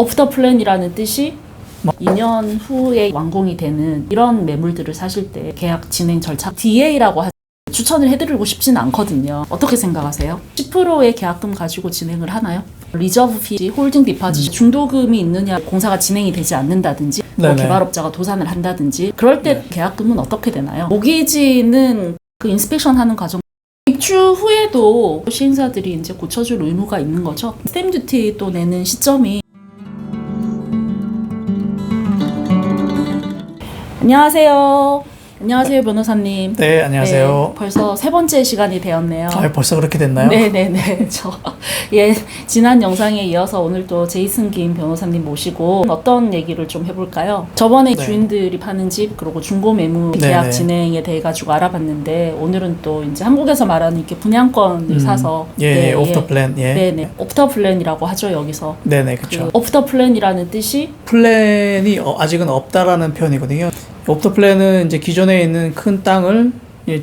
오프터 플랜이라는 뜻이 2년 후에 완공이 되는 이런 매물들을 사실 때 계약 진행 절차 DA라고 추천을 해드리고 싶지는 않거든요. 어떻게 생각하세요? 10%의 계약금 가지고 진행을 하나요? 리저브 피, 홀딩 디파짓, 중도금이 있느냐, 공사가 진행이 되지 않는다든지, 뭐 개발업자가 도산을 한다든지, 그럴 때 계약금은 어떻게 되나요? 모기지는 그 인스펙션 하는 과정, 입주 후에도 시행사들이 이제 고쳐줄 의무가 있는 거죠. 스탬 듀티 또 내는 시점이. 안녕하세요. 안녕하세요, 변호사님. 네, 안녕하세요. 네, 벌써 세 번째 시간이 되었네요. 벌써 그렇게 됐나요? 네네네. 지난 영상에 이어서 오늘 또 제이슨 김 변호사님 모시고 어떤 얘기를 좀 해볼까요? 저번에 주인들이 파는 집, 그리고 중고 매물 계약 진행에 대해 가지고 알아봤는데, 오늘은 또 이제 한국에서 말하는 이렇게 분양권을 사서. 오프터 플랜. 네네. 오프터 플랜이라고 하죠, 여기서. 네네, 그렇죠. 오프터 플랜이라는 뜻이? 플랜이 아직은 없다라는 표현이거든요. 오프터 플랜은 이제 기존에 있는 큰 땅을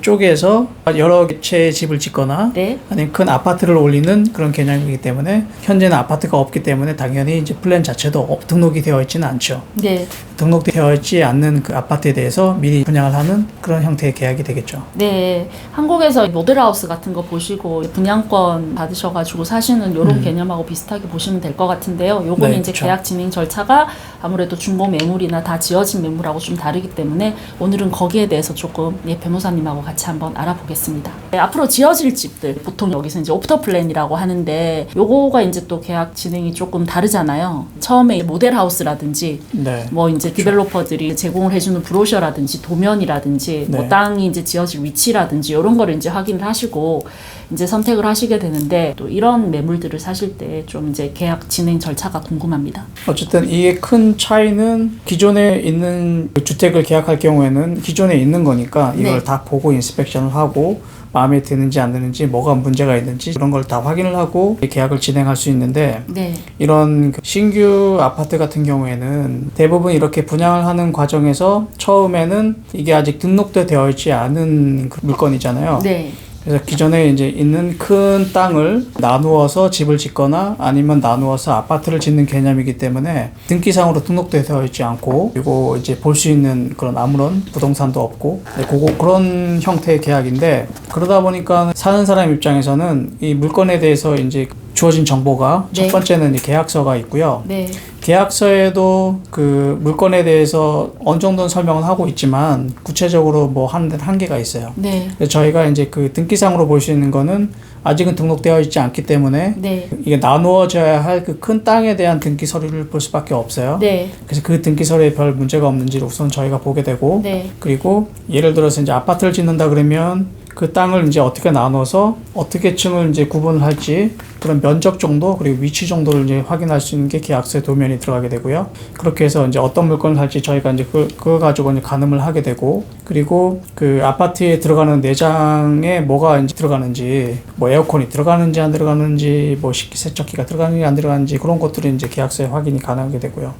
쪼개서 여러 채의 집을 짓거나 아니면 큰 아파트를 올리는 그런 개념이기 때문에, 현재는 아파트가 없기 때문에 당연히 이제 플랜 자체도 등록이 되어 있지는 않죠. 네. 등록되어 있지 않는 그 아파트에 대해서 미리 분양을 하는 그런 형태의 계약이 되겠죠. 네. 한국에서 모델하우스 같은 거 보시고 분양권 받으셔가지고 사시는 이런 개념하고 비슷하게 보시면 될 것 같은데요. 요거는 이제 계약 진행 절차가 아무래도 중고 매물이나 다 지어진 매물하고 좀 다르기 때문에 오늘은 거기에 대해서 조금 변호사님하고 같이 한번 알아보겠습니다. 네, 앞으로 지어질 집들, 보통 여기서 이제 오프터 플랜이라고 하는데, 요거가 이제 또 계약 진행이 조금 다르잖아요. 처음에 모델하우스라든지, 뭐 이제 디벨로퍼들이 제공을 해주는 브로셔라든지 도면이라든지, 뭐 땅이 이제 지어질 위치라든지 이런 거를 이제 확인을 하시고 이제 선택을 하시게 되는데, 또 이런 매물들을 사실 때 좀 이제 계약 진행 절차가 궁금합니다. 어쨌든 이게 큰 차이는, 기존에 있는 주택을 계약할 경우에는 기존에 있는 거니까 이걸 다 보고 인스펙션을 하고 마음에 드는지 안 드는지, 뭐가 문제가 있는지 그런 걸 다 확인을 하고 계약을 진행할 수 있는데, 이런 신규 아파트 같은 경우에는 대부분 이렇게 분양을 하는 과정에서 처음에는 이게 아직 등록되어 있지 않은 그 물건이잖아요. 그래서 기존에 이제 있는 큰 땅을 나누어서 집을 짓거나 아니면 나누어서 아파트를 짓는 개념이기 때문에 등기상으로 등록되어 있지 않고, 그리고 이제 볼 수 있는 그런 아무런 부동산도 없고, 그런 형태의 계약인데, 그러다 보니까 사는 사람 입장에서는 이 물건에 대해서 이제 주어진 정보가 첫 번째는 계약서가 있고요. 계약서에도 그 물건에 대해서 어느 정도는 설명을 하고 있지만 구체적으로 뭐 한계가 있어요. 그래서 저희가 이제 그 등기상으로 볼 수 있는 거는 아직은 등록되어 있지 않기 때문에 이게 나누어져야 할 그 큰 땅에 대한 등기 서류를 볼 수밖에 없어요. 그래서 그 등기 서류에 별 문제가 없는지를 우선 저희가 보게 되고, 그리고 예를 들어서 이제 아파트를 짓는다 그러면 그 땅을 이제 어떻게 나눠서 어떻게 층을 이제 구분을 할지, 그런 면적 정도 그리고 위치 정도를 이제 확인할 수 있는 게 계약서에 도면이 들어가게 되고요. 그렇게 해서 이제 어떤 물건을 할지 저희가 이제 그거 가지고 이제 가늠을 하게 되고, 그리고 그 아파트에 들어가는 내장에 뭐가 이제 들어가는지, 뭐 에어컨이 들어가는지 안 들어가는지, 뭐 식기세척기가 들어가는지 안 들어가는지, 그런 것들이 이제 계약서에 확인이 가능하게 되고요.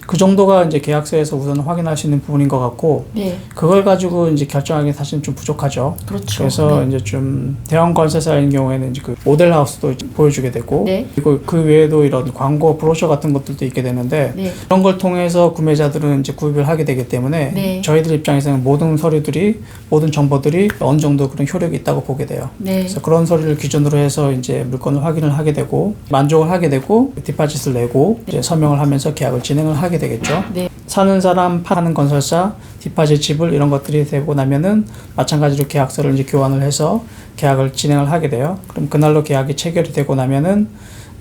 그 정도가 이제 계약서에서 우선 확인할 수 있는 부분인 것 같고, 그걸 가지고 이제 결정하기 사실은 좀 부족하죠. 그래서 이제 좀 대형 건설사인 경우에는 이제 그 모델하우스도 보여주게 되고, 그리고 그 외에도 이런 광고 브로셔 같은 것들도 있게 되는데, 그런 걸 통해서 구매자들은 이제 구입을 하게 되기 때문에 저희들 입장에서는 모든 서류들이, 모든 정보들이 어느 정도 그런 효력이 있다고 보게 돼요. 그래서 그런 서류를 기준으로 해서 이제 물건을 확인을 하게 되고, 만족을 하게 되고, 디파짓을 내고 이제 서명을 하면서 계약을 진행을 하게 되겠죠. 사는 사람, 파는 건설사, 디파짓 지불 이런 것들이 되고 나면은 마찬가지로 계약서를 이제 교환을 해서 계약을 진행을 하게 돼요. 그럼 그날로 계약이 체결이 되고 나면은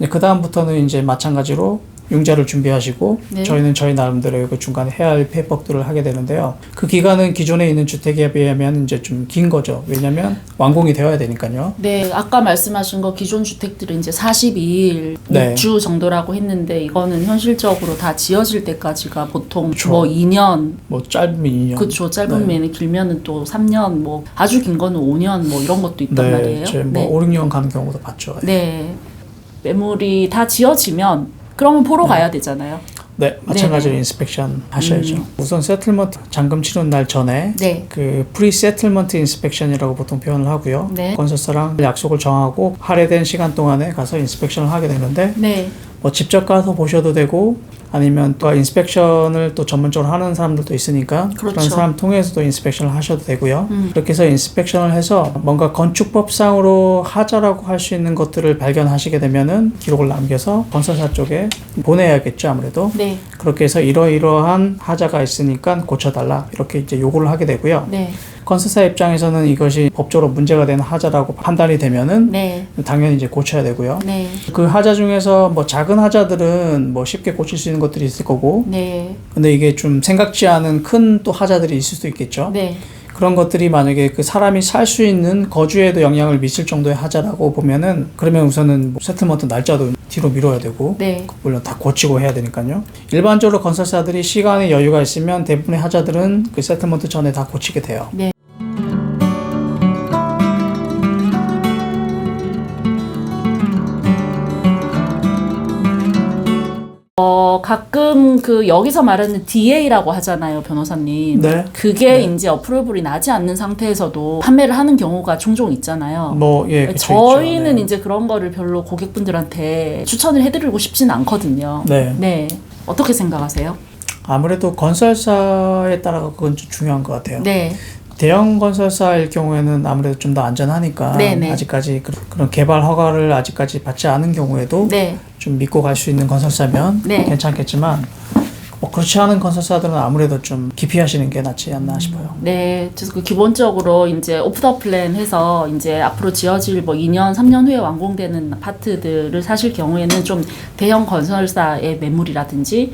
그 다음부터는 이제 마찬가지로 융자를 준비하시고, 저희는 저희 나름대로 그 중간에 해야 할 페이퍼들을 하게 되는데요. 그 기간은 기존에 있는 주택에 비하면 이제 좀 긴 거죠. 왜냐면 완공이 되어야 되니까요. 아까 말씀하신 거 기존 주택들은 이제 42일, 6주 정도라고 했는데, 이거는 현실적으로 다 지어질 때까지가 보통 뭐 2년, 뭐 짧으면 2년. 그렇죠. 짧으면 길면은 또 3년, 뭐 아주 긴 거는 5년 뭐 이런 것도 있단 말이에요. 뭐 5, 6년 가는 경우도 봤죠. 매물이 다 지어지면 그러면 보러 가야 되잖아요. 네, 마찬가지로 인스펙션 하셔야죠. 우선 세틀먼트 잔금 치르는 날 전에 네. 그 프리 세틀먼트 인스펙션이라고 보통 표현을 하고요. 네. 건설사랑 약속을 정하고 할애된 시간 동안에 가서 인스펙션을 하게 되는데 네. 뭐 직접 가서 보셔도 되고 아니면 또 인스펙션을 또 전문적으로 하는 사람들도 있으니까 그렇죠. 그런 사람 통해서도 인스펙션을 하셔도 되고요. 그렇게 해서 인스펙션을 해서 뭔가 건축법상으로 하자라고 할 수 있는 것들을 발견하시게 되면은 기록을 남겨서 건설사 쪽에 보내야겠죠, 아무래도. 네. 그렇게 해서 이러이러한 하자가 있으니까 고쳐달라 이렇게 이제 요구를 하게 되고요. 네. 건설사 입장에서는 이것이 법적으로 문제가 되는 하자라고 판단이 되면은 네. 당연히 이제 고쳐야 되고요. 네. 그 하자 중에서 뭐 작은 하자들은 뭐 쉽게 고칠 수 있는 것들이 있을 거고, 네. 근데 이게 좀 생각지 않은 큰 또 하자들이 있을 수도 있겠죠. 네. 그런 것들이 만약에 그 사람이 살 수 있는 거주에도 영향을 미칠 정도의 하자라고 보면은 그러면 우선은 뭐 세틀먼트 날짜도 뒤로 미뤄야 되고, 네. 물론 다 고치고 해야 되니까요. 일반적으로 건설사들이 시간의 여유가 있으면 대부분의 하자들은 그 세틀먼트 전에 다 고치게 돼요. 네. 가끔 그 여기서 말하는 DA라고 하잖아요, 변호사님. 네. 그게 네. 이제 어프로블이 나지 않는 상태에서도 판매를 하는 경우가 종종 있잖아요. 뭐, 예, 그쵸, 저희는 있죠. 네. 이제 그런 거를 별로 고객분들한테 추천을 해드리고 싶지는 않거든요. 네. 네. 어떻게 생각하세요? 아무래도 건설사에 따라 그건 좀 중요한 것 같아요. 네. 대형 건설사일 경우에는 아무래도 좀 더 안전하니까 네네. 아직까지 그런 개발 허가를 아직까지 받지 않은 경우에도 네. 좀 믿고 갈 수 있는 건설사면 네. 괜찮겠지만 뭐 그렇지 않은 건설사들은 아무래도 좀 기피하시는 게 낫지 않나 싶어요. 네, 그래서 그 기본적으로 이제 오프 더 플랜 해서 이제 앞으로 지어질 뭐 2년, 3년 후에 완공되는 아파트들을 사실 경우에는 좀 대형 건설사의 매물이라든지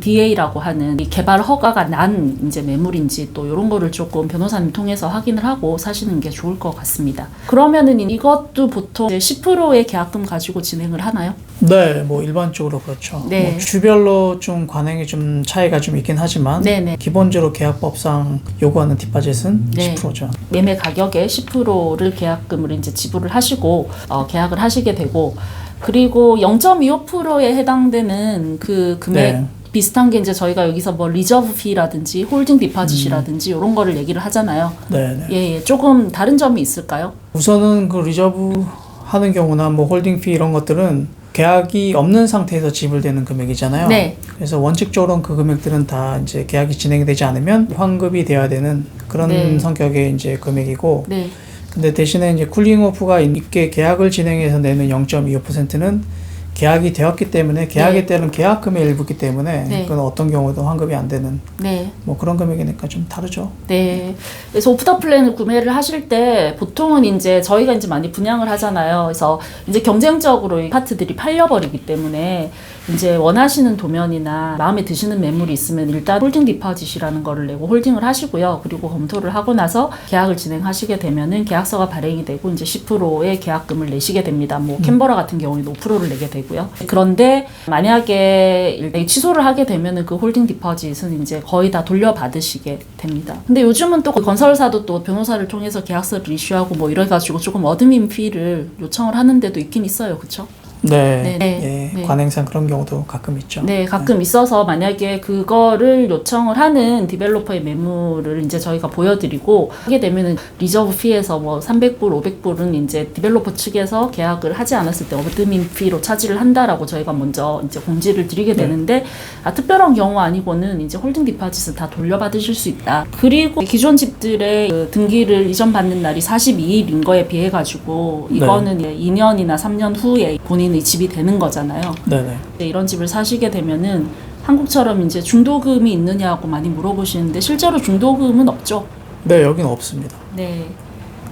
DA라고 하는 이 개발 허가가 난 이제 매물인지 또 이런 거를 조금 변호사님 통해서 확인을 하고 사시는 게 좋을 것 같습니다. 그러면은 이것도 보통 이제 10%의 계약금 가지고 진행을 하나요? 네, 뭐 일반적으로 그렇죠. 네. 뭐 주별로 좀 관행이 좀 차이가 좀 있긴 하지만 네네. 기본적으로 계약법상 요구하는 디파짓은 네. 10%죠. 매매 가격의 10%를 계약금을 이제 지불을 하시고 계약을 하시게 되고 그리고 0.25%에 해당되는 그 금액 네. 비슷한 게 이제 저희가 여기서 뭐 리저브 피라든지 홀딩 디파짓이라든지 이런 거를 얘기를 하잖아요. 네, 네. 예, 예. 조금 다른 점이 있을까요? 우선은 그 리저브 하는 경우나 뭐 홀딩 피 이런 것들은 계약이 없는 상태에서 지불되는 금액이잖아요. 네. 그래서 원칙적으로는 그 금액들은 다 이제 계약이 진행이 되지 않으면 환급이 돼야 되는 그런 네. 성격의 이제 금액이고, 네. 근데 대신에 이제 쿨링 오프가 있게 계약을 진행해서 내는 0.25%는 계약이 되었기 때문에 계약에 네. 따른 계약금의 일부기 때문에 네. 그건 어떤 경우도 환급이 안 되는 네. 뭐 그런 금액이니까 좀 다르죠. 네. 그래서 오프 더 플랜을 구매를 하실 때 보통은 이제 저희가 이제 많이 분양을 하잖아요. 그래서 이제 경쟁적으로 이 아파트들이 팔려버리기 때문에 이제 원하시는 도면이나 마음에 드시는 매물이 있으면 일단 홀딩 디파짓이라는 거를 내고 홀딩을 하시고요. 그리고 검토를 하고 나서 계약을 진행하시게 되면은 계약서가 발행이 되고 이제 10%의 계약금을 내시게 됩니다. 뭐 캔버라 같은 경우에는 5%를 내게 되고요. 그런데 만약에 일단 취소를 하게 되면은 그 홀딩 디파짓은 이제 거의 다 돌려받으시게 됩니다. 근데 요즘은 또 그 건설사도 또 변호사를 통해서 계약서를 이슈하고 뭐 이래가지고 조금 어드민 피를 요청을 하는 데도 있긴 있어요. 그렇죠? 네, 네, 네, 예, 네. 관행상 그런 경우도 가끔 있죠. 네, 가끔 있어서 만약에 그거를 요청을 하는 디벨로퍼의 매물을 이제 저희가 보여드리고 하게 되면은 리저브 피에서 뭐 300불, 500불은 이제 디벨로퍼 측에서 계약을 하지 않았을 때 어드민 피로 차지를 한다라고 저희가 먼저 이제 공지를 드리게 되는데 특별한 경우 아니고는 이제 홀딩 디파짓은 다 돌려받으실 수 있다. 그리고 기존 집들의 그 등기를 이전받는 날이 42일인 거에 비해 가지고 이거는 이제 2년이나 3년 후에 본인의 집이 되는 거잖아요. 네네. 이런 집을 사시게 되면은 한국처럼 이제 중도금이 있느냐고 많이 물어보시는데 실제로 중도금은 없죠. 네, 여기는 없습니다. 네.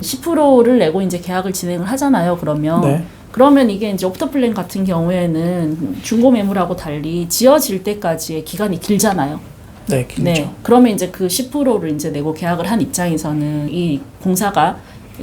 10%를 내고 이제 계약을 진행을 하잖아요. 그러면 네. 그러면 이게 이제 오프 더 플랜 같은 경우에는 중고 매물하고 달리 지어질 때까지의 기간이 길잖아요. 네, 길죠. 네. 그러면 이제 그 10%를 이제 내고 계약을 한 입장에서는 이 공사가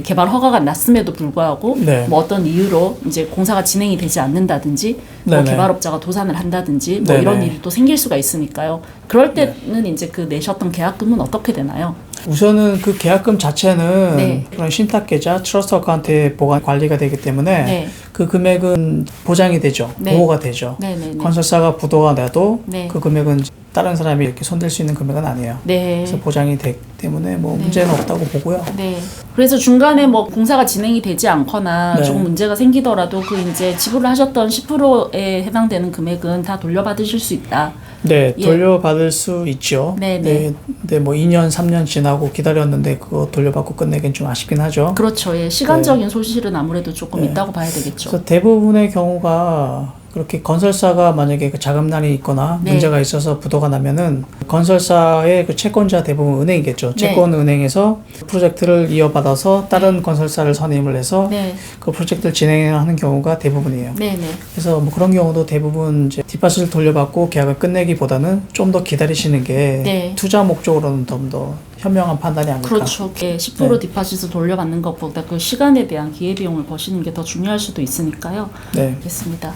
개발 허가가 났음에도 불구하고 네. 뭐 어떤 이유로 이제 공사가 진행이 되지 않는다든지 뭐 네네. 개발업자가 도산을 한다든지 뭐 네네. 이런 일이 또 생길 수가 있으니까요. 그럴 때는 이제 그 내셨던 계약금은 어떻게 되나요? 우선은 그 계약금 자체는 네. 그런 신탁계좌, 트러스트 어카운트에 보관 관리가 되기 때문에 네. 그 금액은 보장이 되죠. 네. 보호가 되죠. 네, 네, 네. 건설사가 부도가 나도 네. 그 금액은 다른 사람이 이렇게 손댈 수 있는 금액은 아니에요. 네. 그래서 보장이 되기 때문에 뭐 네. 문제는 없다고 보고요. 네. 그래서 중간에 뭐 공사가 진행이 되지 않거나 네. 조금 문제가 생기더라도 그 이제 지불을 하셨던 10%에 해당되는 금액은 다 돌려받으실 수 있다. 네, 예. 돌려받을 수 있죠. 네, 네. 근데 뭐 2년, 3년 지나고 기다렸는데 그거 돌려받고 끝내긴 좀 아쉽긴 하죠. 그렇죠. 예. 시간적인 소실은 아무래도 조금 있다고 봐야 되겠죠. 그래서 대부분의 경우가 그렇게 건설사가 만약에 그 자금난이 있거나 네. 문제가 있어서 부도가 나면은 건설사의 그 채권자 대부분 은행이겠죠. 네. 채권은행에서 프로젝트를 이어받아서 다른 건설사를 선임을 해서 네. 그 프로젝트를 진행하는 경우가 대부분이에요. 네, 네. 그래서 뭐 그런 경우도 대부분 이제 뒷받을 돌려받고 계약을 끝내기보다는 좀 더 기다리시는 게 네. 투자 목적으로는 좀 더 현명한 판단이 아닐까. 그렇죠. 예, 10% 네. 디파짓을 돌려받는 것보다 그 시간에 대한 기회비용을 버시는 게 더 중요할 수도 있으니까요. 네. 알겠습니다.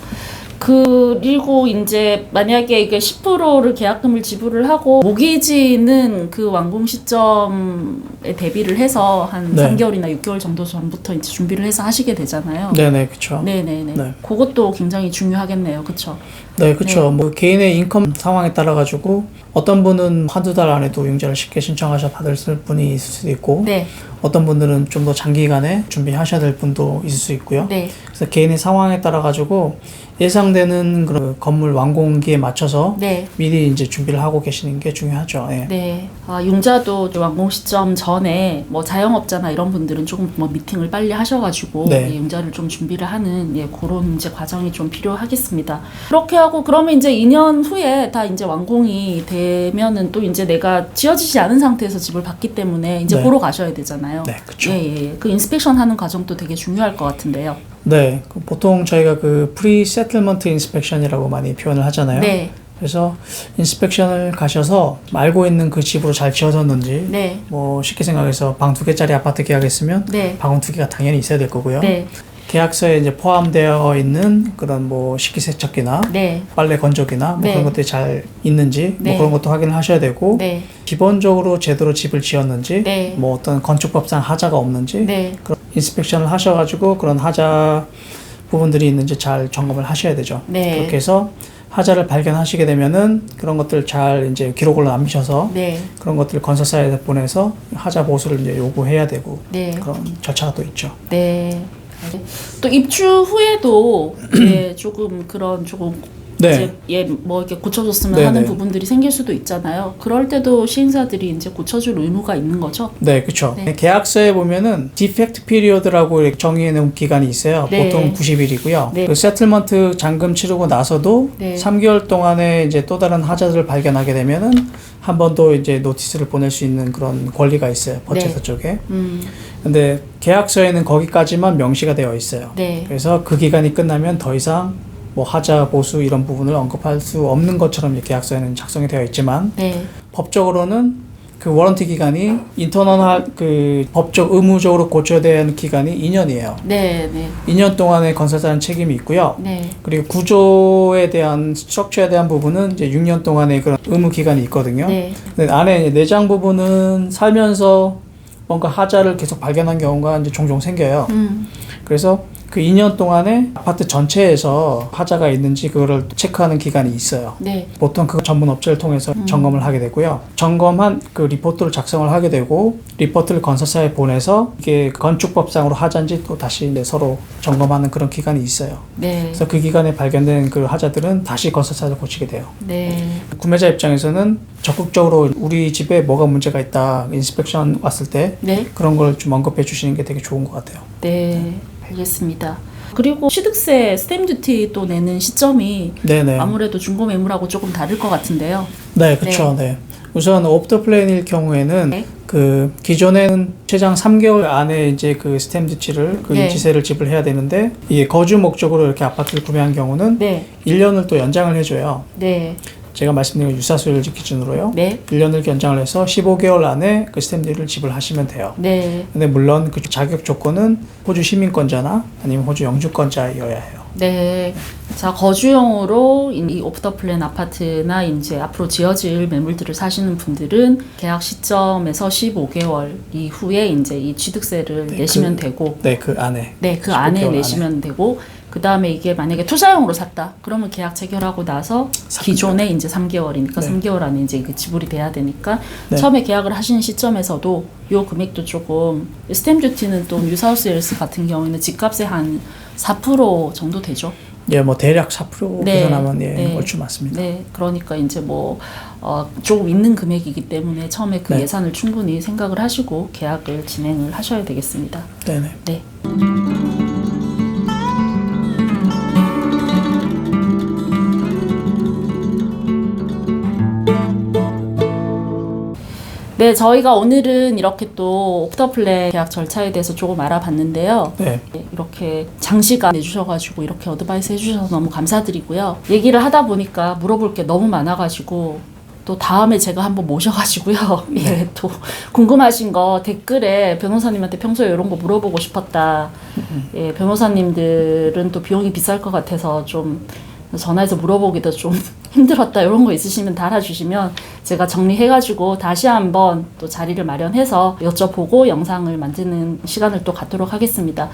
그리고 이제 만약에 이게 10%를 계약금을 지불을 하고 모기지는 그 완공 시점에 대비를 해서 한 네. 3개월이나 6개월 정도 전부터 이제 준비를 해서 하시게 되잖아요. 네네, 그렇죠. 네네네. 네. 그것도 굉장히 중요하겠네요. 그렇죠? 네, 그렇죠. 네. 뭐 개인의 인컴 상황에 따라 가지고 어떤 분은 한두 달 안에도 융자를 쉽게 신청하셔 받을 분이 있을 수도 있고, 네. 어떤 분들은 좀 더 장기간에 준비하셔야 될 분도 있을 수 있고요. 네. 그래서 개인의 상황에 따라 가지고 예상되는 그런 건물 완공기에 맞춰서 네. 미리 이제 준비를 하고 계시는 게 중요하죠. 예. 네. 융자도 완공 시점 전에 뭐 자영업자나 이런 분들은 조금 뭐 미팅을 빨리 하셔가지고 네. 예, 융자를 좀 준비를 하는 그런 이제 과정이 좀 필요하겠습니다. 그렇게 하고 그러면 이제 2년 후에 다 이제 완공이 되면은 또 이제 내가 지어지지 않은 상태에서 집을 받기 때문에 이제 네. 보러 가셔야 되잖아요. 네, 그렇죠. 예. 그 인스펙션 하는 과정도 되게 중요할 것 같은데요. 네, 보통 저희가 그 프리-세틀먼트 인스펙션이라고 많이 표현을 하잖아요. 네. 그래서 인스펙션을 가셔서 알고 있는 그 집으로 잘 지어졌는지, 네. 뭐 쉽게 생각해서 방 2개짜리 아파트 계약했으면 네. 방은 2개가 당연히 있어야 될 거고요. 네. 계약서에 이제 포함되어 있는 그런 뭐 식기세척기나 네. 빨래 건조기나 뭐 네. 그런 것들이 잘 있는지 네. 뭐 그런 것도 확인을 하셔야 되고, 네. 기본적으로 제대로 집을 지었는지, 네. 뭐 어떤 건축법상 하자가 없는지 네. 그런 인스펙션을 하셔가지고 그런 하자 부분들이 있는지 잘 점검을 하셔야 되죠. 네. 그렇게 해서 하자를 발견하시게 되면은 그런 것들 잘 이제 기록으로 남기셔서 네. 그런 것들 건설사에 보내서 하자 보수를 이제 요구해야 되고 네. 그런 절차가 또 있죠. 네. 또 입주 후에도 조금 그런 조금 네. 이제 뭐 이렇게 고쳐줬으면 네, 하는 네. 부분들이 생길 수도 있잖아요. 그럴 때도 시행사들이 이제 고쳐줄 의무가 있는 거죠. 네, 그렇죠. 네. 계약서에 보면은 디펙트 피리어드라고 이렇게 정의해 놓은 기간이 있어요. 네. 보통 90일이고요. 네. 그 세틀먼트 잔금 치르고 나서도 네. 3개월 동안에 이제 또 다른 하자들을 발견하게 되면은 한 번 더 이제 노티스를 보낼 수 있는 그런 권리가 있어요. 퍼체서 네. 쪽에. 근데 계약서에는 거기까지만 명시가 되어 있어요. 네. 그래서 그 기간이 끝나면 더 이상 뭐 하자 보수 이런 부분을 언급할 수 없는 것처럼 계약서에는 작성이 되어 있지만 네. 법적으로는 그 워런티 기간이 인터널 그 법적 의무적으로 고쳐야 되는 기간이 2년이에요. 네. 네. 2년 2년 동안의 건설사는 책임이 있고요. 네. 그리고 구조에 대한 스트럭처에 대한 부분은 이제 6년 동안의 그런 의무 기간이 있거든요. 네. 근데 안에 내장 부분은 살면서 뭔가 하자를 계속 발견한 경우가 이제 종종 생겨요. 그래서 그 2년 동안에 아파트 전체에서 하자가 있는지 그거를 체크하는 기간이 있어요. 네. 보통 그 전문 업체를 통해서 점검을 하게 되고요. 점검한 그 리포트를 작성을 하게 되고 리포트를 건설사에 보내서 이게 건축법상으로 하자인지 또 다시 이제 서로 점검하는 그런 기간이 있어요. 네. 그래서 그 기간에 발견된 그 하자들은 다시 건설사에서 고치게 돼요. 네. 구매자 입장에서는 적극적으로 우리 집에 뭐가 문제가 있다 인스펙션 왔을 때 네. 그런 걸 좀 언급해 주시는 게 되게 좋은 것 같아요. 네. 알겠습니다. 그리고 취득세 스탬 듀티 또 내는 시점이 네네. 아무래도 중고 매물하고 조금 다를 것 같은데요. 네, 그렇죠. 네. 우선 옵터 플랜일 경우에는 네. 그 기존에는 최장 3개월 안에 이제 그 스탬 듀티를 그 네. 인지세를 지불해야 되는데 이게 거주 목적으로 이렇게 아파트를 구매한 경우는 네. 1년을 또 연장을 해줘요. 네. 제가 말씀드린 유사수요일 기준으로요. 네. 1년을 연장을 해서 15개월 안에 그 스탬 듀티를 지불하시면 돼요. 네. 근데 물론 그 자격 조건은 호주 시민권자나 아니면 호주 영주권자여야 해요. 네. 자, 거주용으로 이 오프 더 플랜 아파트나 이제 앞으로 지어질 매물들을 사시는 분들은 계약 시점에서 15개월 이후에 이제 이 취득세를 내시면 되고. 네, 그 안에. 네, 그 안에 내시면 되고. 그 다음에 이게 만약에 투자용으로 샀다. 그러면 계약 체결하고 나서 기존에 이제 3개월이니까 네. 3개월 안에 이제 그 지불이 돼야 되니까 네. 처음에 계약을 하신 시점에서도 요 금액도 조금 스탬프 듀티는 또 뉴사우스웨일스 같은 경우에는 집값의 한 4% 정도 되죠. 예, 뭐 대략 4% 네. 계산하면 예, 네. 얼추 맞습니다. 네, 그러니까 이제 뭐 조금 있는 금액이기 때문에 처음에 그 네. 예산을 충분히 생각을 하시고 계약을 진행을 하셔야 되겠습니다. 네네. 네. 네, 저희가 오늘은 이렇게 또 오프 더 플랜 계약 절차에 대해서 조금 알아봤는데요. 네. 이렇게 장시간 내주셔가지고 이렇게 어드바이스 해주셔서 너무 감사드리고요. 얘기를 하다 보니까 물어볼 게 너무 많아가지고 또 다음에 제가 한번 모셔가지고요. 예, 또 궁금하신 거 댓글에 변호사님한테 평소에 이런 거 물어보고 싶었다. 예, 변호사님들은 또 비용이 비쌀 것 같아서 좀 전화해서 물어보기도 좀 힘들었다 이런 거 있으시면 달아주시면 제가 정리해가지고 다시 한번 또 자리를 마련해서 여쭤보고 영상을 만드는 시간을 또 갖도록 하겠습니다.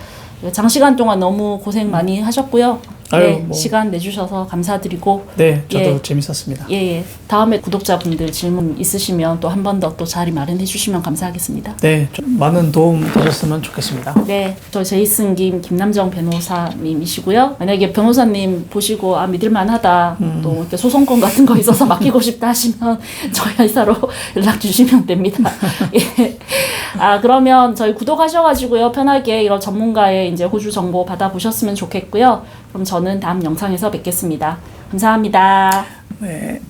장시간 동안 너무 고생 많이 하셨고요. 아유, 네, 시간 내주셔서 감사드리고 네, 저도 예. 재밌었습니다. 예. 다음에 구독자분들 질문 있으시면 또 한 번 더 또 자리 마련해 주시면 감사하겠습니다. 네, 좀 많은 도움 되셨으면 좋겠습니다. 네, 저 제이슨 김남정 변호사님이시고요. 만약에 변호사님 보시고 믿을만하다, 또 이렇게 소송권 같은 거 있어서 맡기고 싶다 하시면 저희 회사로 연락 주시면 됩니다. 예. 그러면 저희 구독하셔가지고요 편하게 이런 전문가의 이제 호주 정보 받아보셨으면 좋겠고요. 그럼 저는 다음 영상에서 뵙겠습니다. 감사합니다. 네.